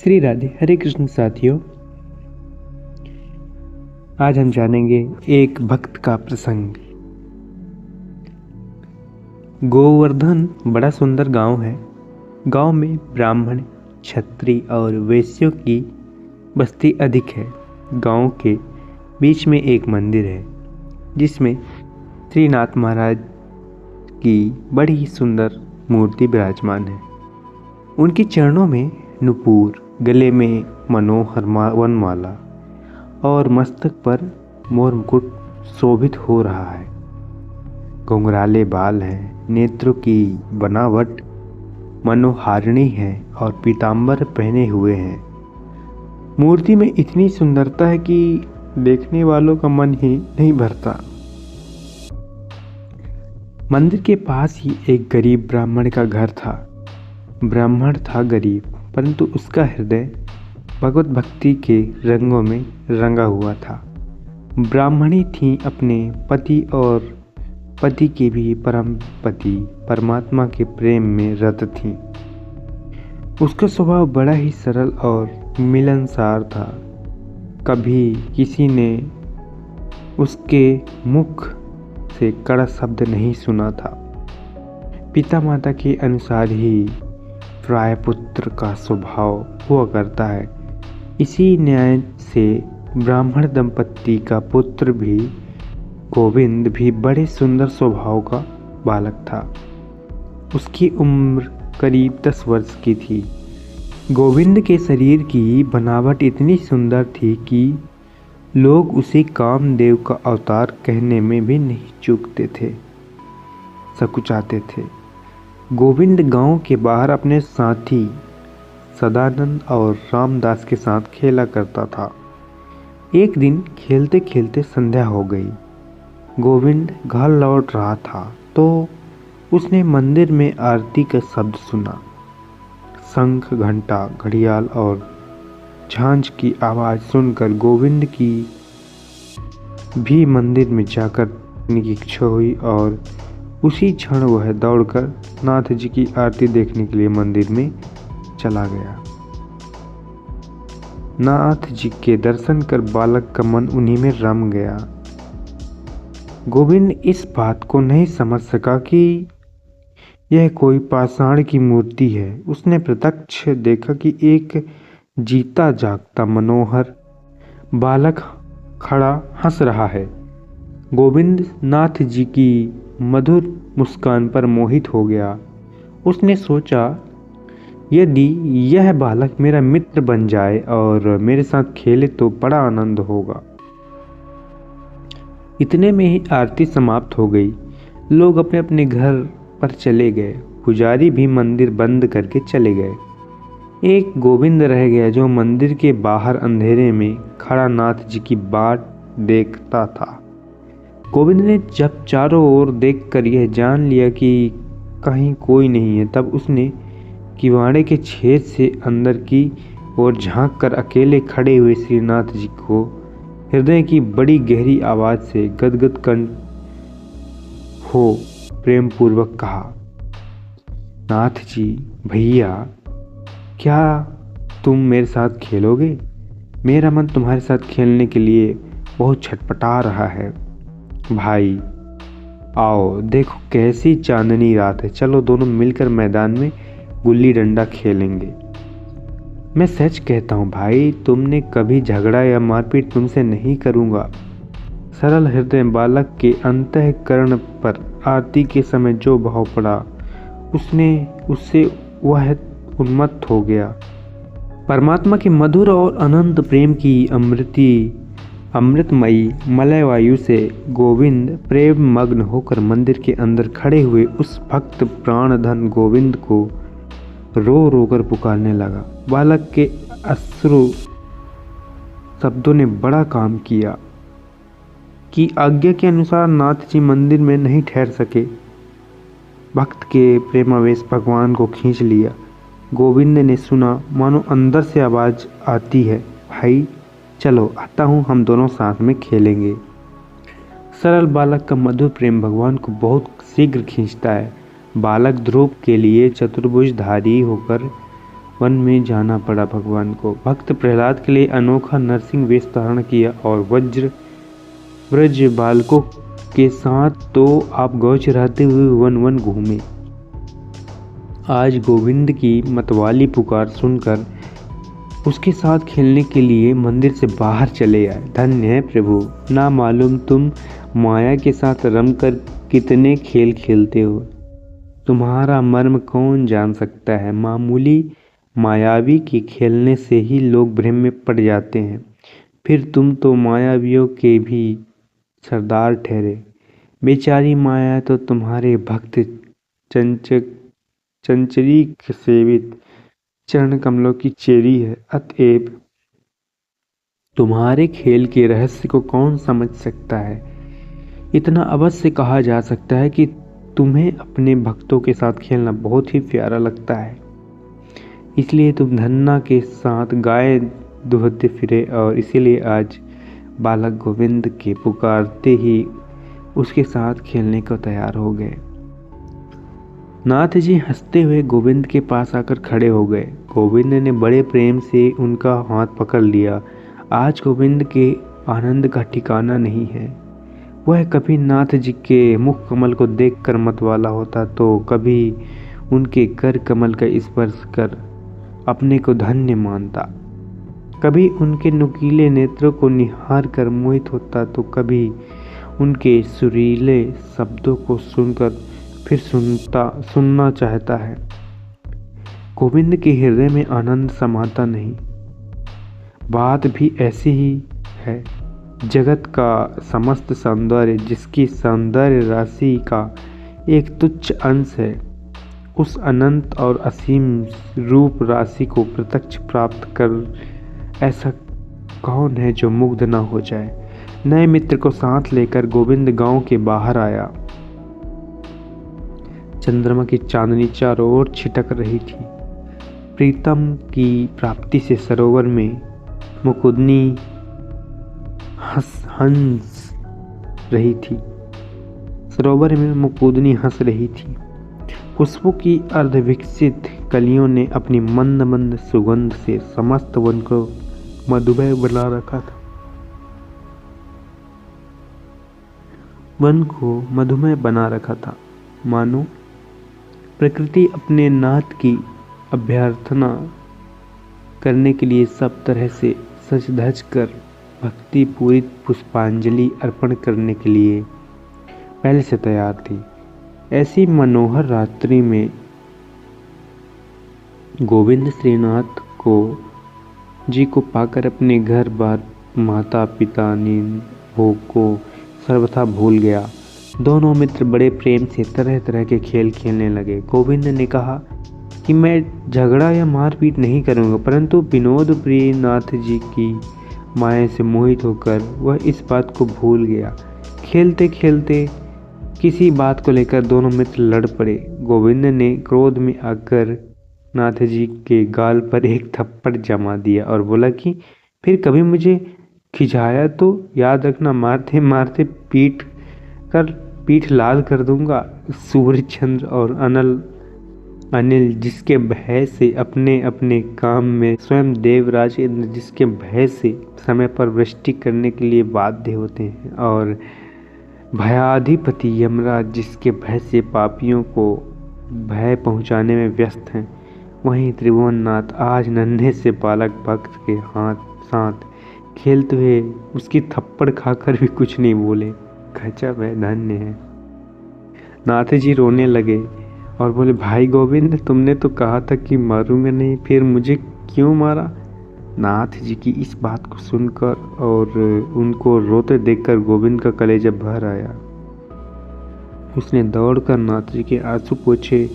श्री राधे। हरे कृष्ण साथियों, आज हम जानेंगे एक भक्त का प्रसंग। गोवर्धन बड़ा सुंदर गांव है। गांव में ब्राह्मण, क्षत्रिय और वैश्यों की बस्ती अधिक है। गांव के बीच में एक मंदिर है जिसमें श्रीनाथ महाराज की बड़ी सुंदर मूर्ति विराजमान है। उनके चरणों में नुपुर, गले में मनोहर वनमाला और मस्तक पर मोर मुकुट शोभित हो रहा है। घुंघराले बाल हैं, नेत्रों की बनावट मनोहारिणी है और पीतांबर पहने हुए हैं। मूर्ति में इतनी सुंदरता है कि देखने वालों का मन ही नहीं भरता। मंदिर के पास ही एक गरीब ब्राह्मण का घर था। ब्राह्मण था गरीब, परंतु उसका हृदय भगवत भक्ति के रंगों में रंगा हुआ था। ब्राह्मणी थी अपने पति और पति के भी परम पति परमात्मा के प्रेम में रत थी। उसका स्वभाव बड़ा ही सरल और मिलनसार था। कभी किसी ने उसके मुख से कड़ा शब्द नहीं सुना था। पिता माता के अनुसार ही प्राय पुत्र का स्वभाव हुआ करता है। इसी न्याय से ब्राह्मण दंपत्ति का पुत्र भी गोविंद भी बड़े सुंदर स्वभाव का बालक था। उसकी उम्र करीब 10 वर्ष की थी। गोविंद के शरीर की बनावट इतनी सुंदर थी कि लोग उसे कामदेव का अवतार कहने में भी नहीं चूकते थे, सकुचाते थे। गोविंद गांव के बाहर अपने साथी सदानंद और रामदास के साथ खेला करता था। एक दिन खेलते खेलते संध्या हो गई। गोविंद घर लौट रहा था तो उसने मंदिर में आरती का शब्द सुना। शंख, घंटा, घड़ियाल और झांझ की आवाज़ सुनकर गोविंद की भी मंदिर में जाकर की इच्छा हुई और उसी क्षण वह दौड़कर नाथ जी की आरती देखने के लिए मंदिर में चला गया। नाथ जी के दर्शन कर बालक का मन उन्हीं में रम गया। गोविंद इस बात को नहीं समझ सका कि यह कोई पाषाण की मूर्ति है। उसने प्रत्यक्ष देखा कि एक जीता जागता मनोहर बालक खड़ा हंस रहा है। गोविंद नाथ जी की मधुर मुस्कान पर मोहित हो गया। उसने सोचा, यदि यह बालक मेरा मित्र बन जाए और मेरे साथ खेले तो बड़ा आनंद होगा। इतने में ही आरती समाप्त हो गई। लोग अपने अपने घर पर चले गए। पुजारी भी मंदिर बंद करके चले गए। एक गोविंद रह गया जो मंदिर के बाहर अंधेरे में खड़ा नाथ जी की बाट देखता था। गोविंद ने जब चारों ओर देखकर यह जान लिया कि कहीं कोई नहीं है, तब उसने किवाड़े के छेद से अंदर की ओर झांक कर अकेले खड़े हुए श्रीनाथ जी को हृदय की बड़ी गहरी आवाज से गदगद कंठ हो प्रेम पूर्वक कहा, नाथ जी, भैया, क्या तुम मेरे साथ खेलोगे? मेरा मन तुम्हारे साथ खेलने के लिए बहुत छटपटा रहा है। भाई आओ, देखो कैसी चांदनी रात है। चलो दोनों मिलकर मैदान में गुल्ली डंडा खेलेंगे। मैं सच कहता हूँ भाई, तुमने कभी झगड़ा या मारपीट तुमसे नहीं करूँगा। सरल हृदय बालक के अंतःकरण पर आरती के समय जो भाव पड़ा उससे वह उन्मत्त हो गया। परमात्मा के मधुर और अनंत प्रेम की अमृतमयी मलय वायु से गोविंद प्रेम मग्न होकर मंदिर के अंदर खड़े हुए उस भक्त प्राणधन गोविंद को रो रो कर पुकारने लगा। बालक के अश्रु शब्दों ने बड़ा काम किया कि आज्ञा के अनुसार नाथ जी मंदिर में नहीं ठहर सके। भक्त के प्रेमावेश भगवान को खींच लिया। गोविंद ने सुना मानो अंदर से आवाज आती है, भाई चलो आता हूँ, हम दोनों साथ में खेलेंगे। सरल बालक का मधुर प्रेम भगवान को बहुत शीघ्र खींचता है। बालक ध्रुव के लिए चतुर्भुजधारी होकर वन में जाना पड़ा भगवान को। भक्त प्रहलाद के लिए अनोखा नरसिंह वेश धारण किया और ब्रज बालकों के साथ तो आप गौ चराते हुए वन वन घूमे। आज गोविंद की मतवाली पुकार सुनकर उसके साथ खेलने के लिए मंदिर से बाहर चले आए। धन्य है प्रभु, ना मालूम तुम माया के साथ रमकर कितने खेल खेलते हो। तुम्हारा मर्म कौन जान सकता है। मामूली मायावी के खेलने से ही लोग भ्रम में पड़ जाते हैं। फिर तुम तो मायावियों के भी सरदार ठहरे। बेचारी माया तो तुम्हारे भक्त चंचरीक सेवित चरण कमलों की चेरी है। अतएव तुम्हारे खेल के रहस्य को कौन समझ सकता है। इतना अवश्य कहा जा सकता है कि तुम्हें अपने भक्तों के साथ खेलना बहुत ही प्यारा लगता है, इसलिए तुम धन्ना के साथ गाय दुहते फिरे और इसीलिए आज बालक गोविंद के पुकारते ही उसके साथ खेलने को तैयार हो गए। नाथ जी हंसते हुए गोविंद के पास आकर खड़े हो गए। गोविंद ने बड़े प्रेम से उनका हाथ पकड़ लिया। आज गोविंद के आनंद का ठिकाना नहीं है। वह कभी नाथ जी के मुख कमल को देखकर मतवाला होता तो कभी उनके कर कमल का स्पर्श कर अपने को धन्य मानता, कभी उनके नुकीले नेत्रों को निहार कर मोहित होता तो कभी उनके सुरीले शब्दों को सुनकर फिर सुनना चाहता है। गोविंद के हृदय में आनंद समाता नहीं। बात भी ऐसी ही है। जगत का समस्त सौंदर्य जिसकी सौंदर्य राशि का एक तुच्छ अंश है, उस अनंत और असीम रूप राशि को प्रत्यक्ष प्राप्त कर ऐसा कौन है जो मुग्ध न हो जाए। नए मित्र को साथ लेकर गोविंद गांव के बाहर आया। चंद्रमा की चांदनी चारों ओर छिटक रही थी। प्रीतम की प्राप्ति से सरोवर में मुकुंदनी हंस रही थी। सरोवर में मुकुंदनी हंस रही थी। पुष्पों की अर्धविकसित कलियों ने अपनी मंद मंद सुगंध से समस्त वन को मधुमय बना रखा था। वन को मधुमय बना रखा था, मानो प्रकृति अपने नाथ की अभ्यर्थना करने के लिए सब तरह से सज धज कर भक्ति पूरी पुष्पांजलि अर्पण करने के लिए पहले से तैयार थी। ऐसी मनोहर रात्रि में गोविंद श्रीनाथ जी को पाकर अपने घर बार माता पिता नींद भोग को सर्वथा भूल गया। दोनों मित्र बड़े प्रेम से तरह तरह के खेल खेलने लगे। गोविंद ने कहा कि मैं झगड़ा या मारपीट नहीं करूंगा, परंतु विनोद प्रिय नाथ जी की माया से मोहित होकर वह इस बात को भूल गया। खेलते खेलते किसी बात को लेकर दोनों मित्र लड़ पड़े। गोविंद ने क्रोध में आकर नाथ जी के गाल पर एक थप्पड़ जमा दिया और बोला कि फिर कभी मुझे खिंचाया तो याद रखना, मारते मारते पीठ लाल कर दूंगा। सूर्य चंद्र और अनिल जिसके भय से अपने अपने काम में, स्वयं देवराज इंद्र जिसके भय से समय पर वृष्टि करने के लिए बाध्य होते हैं, और भयाधिपति यमराज जिसके भय से पापियों को भय पहुंचाने में व्यस्त हैं, वहीं त्रिभुवननाथ आज नन्हे से बालक भक्त के साथ खेलते हुए उसकी थप्पड़ खाकर भी कुछ नहीं बोले। गजब है, धन्य है। नाथ जी रोने लगे और बोले, भाई गोविंद, तुमने तो कहा था कि मारूंगा नहीं, फिर मुझे क्यों मारा। नाथ जी की इस बात को सुनकर और उनको रोते देखकर गोविंद का कलेजा भर आया। उसने दौड़कर नाथ जी के आंसू पोंछे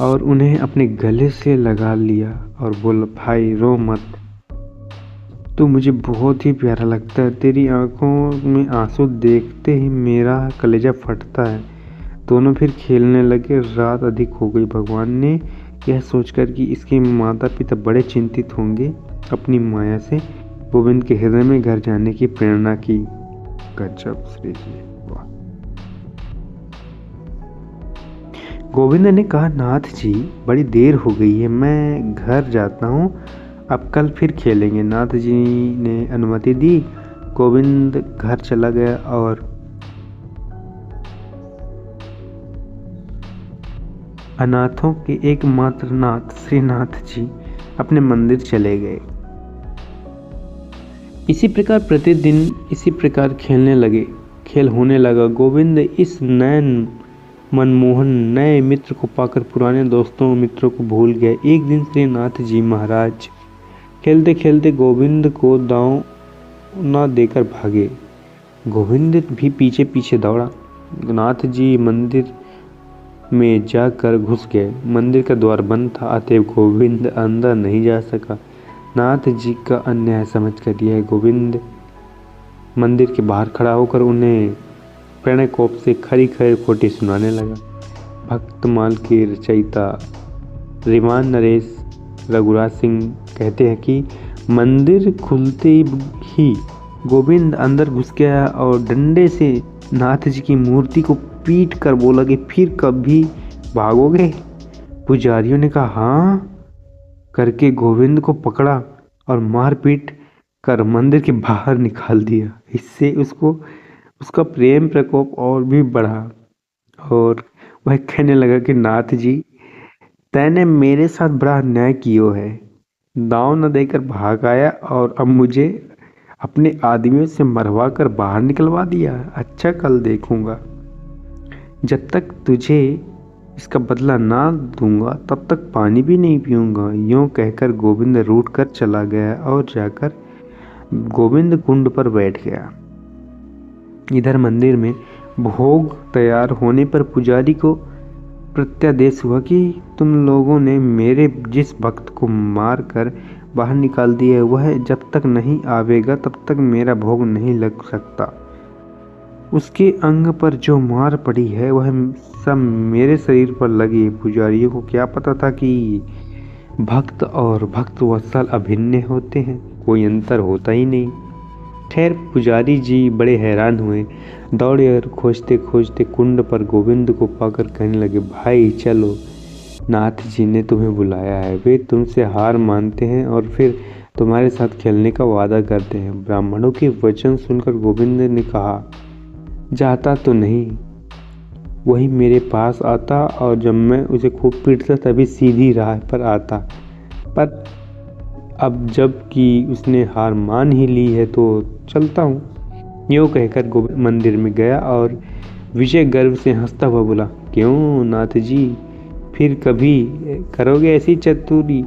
और उन्हें अपने गले से लगा लिया और बोला, भाई रो मत, तू मुझे बहुत ही प्यारा लगता है। तेरी आंखों में आंसू देखते ही मेरा कलेजा फटता है। दोनों फिर खेलने लगे। रात अधिक हो गई। भगवान ने यह सोचकर कि इसके माता पिता बड़े चिंतित होंगे, अपनी माया से गोविंद के हृदय में घर जाने की प्रेरणा की। गजब श्री जी, वाह। गोविंद ने कहा, नाथ जी बड़ी देर हो गई है, मैं घर जाता हूँ, अब कल फिर खेलेंगे। नाथ जी ने अनुमति दी। गोविंद घर चला गया और अनाथों के एकमात्र नाथ श्रीनाथ जी अपने मंदिर चले गए। इसी प्रकार प्रतिदिन इसी प्रकार खेल होने लगा। गोविंद इस नए मनमोहन नए मित्र को पाकर पुराने दोस्तों मित्रों को भूल गए। एक दिन श्रीनाथ जी महाराज खेलते खेलते गोविंद को दांव न देकर भागे। गोविंद भी पीछे पीछे दौड़ा। नाथ जी मंदिर में जाकर घुस गए। मंदिर का द्वार बंद था, अतएव गोविंद अंदर नहीं जा सका। नाथ जी का अन्याय समझकर यह गोविंद मंदिर के बाहर खड़ा होकर उन्हें प्रणय कोप से खरी खरी खोटी सुनाने लगा। भक्तमाल के रचयिता श्रीमान नरेश रघुराज सिंह कहते हैं कि मंदिर खुलते ही गोविंद अंदर घुस गया और डंडे से नाथ जी की मूर्ति को पीट कर बोला कि फिर कभी भागोगे? पुजारियों ने कहा हाँ करके गोविंद को पकड़ा और मारपीट कर मंदिर के बाहर निकाल दिया। इससे उसका प्रेम प्रकोप और भी बढ़ा और वह कहने लगा कि नाथ जी तैने मेरे साथ बड़ा अन्याय कियो है, दांव न देकर भाग आया और अब मुझे अपने आदमियों से मरवा कर बाहर निकलवा दिया। अच्छा कल देखूंगा, जब तक तुझे इसका बदला ना दूंगा तब तक पानी भी नहीं पीऊंगा। यूं कहकर गोविंद रूठ कर चला गया और जाकर गोविंद कुंड पर बैठ गया। इधर मंदिर में भोग तैयार होने पर पुजारी को प्रत्यादेश हुआ कि तुम लोगों ने मेरे जिस भक्त को मार कर बाहर निकाल दिया है वह जब तक नहीं आवेगा तब तक मेरा भोग नहीं लग सकता। उसके अंग पर जो मार पड़ी है वह सब मेरे शरीर पर लगी। पुजारियों को क्या पता था कि भक्त और भक्त वत्सल अभिन्न होते हैं, कोई अंतर होता ही नहीं। खैर पुजारी जी बड़े हैरान हुए, दौड़े और खोजते खोजते कुंड पर गोविंद को पाकर कहने लगे, भाई चलो, नाथ जी ने तुम्हें बुलाया है। वे तुमसे हार मानते हैं और फिर तुम्हारे साथ खेलने का वादा करते हैं। ब्राह्मणों के वचन सुनकर गोविंद ने कहा, जाता तो नहीं, वही मेरे पास आता और जब मैं उसे खूब पीटता तभी सीधी राह पर आता, पर अब जब कि उसने हार मान ही ली है तो चलता हूँ। यूँ कहकर गोविंद मंदिर में गया और विजय गर्व से हंसता हुआ बोला, क्यों नाथ जी, फिर कभी करोगे ऐसी चतुरी?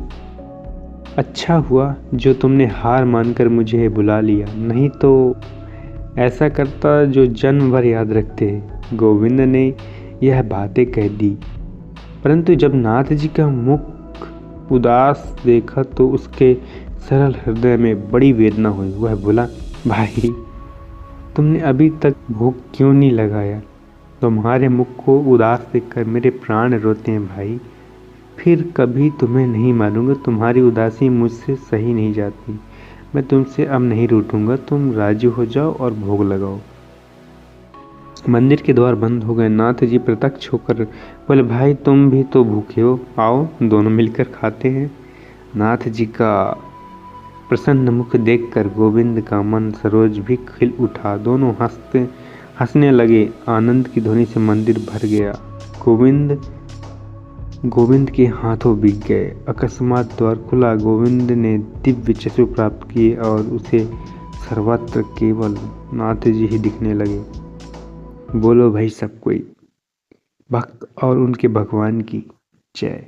अच्छा हुआ जो तुमने हार मानकर मुझे बुला लिया, नहीं तो ऐसा करता जो जन्म भर याद रखते। गोविंद ने यह बातें कह दी, परंतु जब नाथ जी का मुख उदास देखा तो उसके सरल हृदय में बड़ी वेदना हुई। वह बोला, भाई तुमने अभी तक भोग क्यों नहीं लगाया? तुम्हारे मुख को उदास देखकर मेरे प्राण रोते हैं भाई। फिर कभी तुम्हें नहीं मानूंगा, तुम्हारी उदासी मुझसे सही नहीं जाती। मैं तुमसे अब नहीं रूठूंगा, तुम राजी हो जाओ और भोग लगाओ। मंदिर के द्वार बंद हो गए। नाथ जी प्रत्यक्ष होकर बोले, भाई तुम भी तो भूखे हो, आओ दोनों मिलकर खाते हैं। नाथ जी का प्रसन्न मुख देखकर गोविंद का मन सरोज भी खिल उठा। दोनों हंसने लगे। आनंद की ध्वनि से मंदिर भर गया। गोविंद के हाथों बिक गए। अकस्मात द्वार खुला। गोविंद ने दिव्य चक्षु प्राप्त किए और उसे सर्वत्र केवल नाथ जी ही दिखने लगे। बोलो भाई सब कोई, भक्त और उनके भगवान की जय।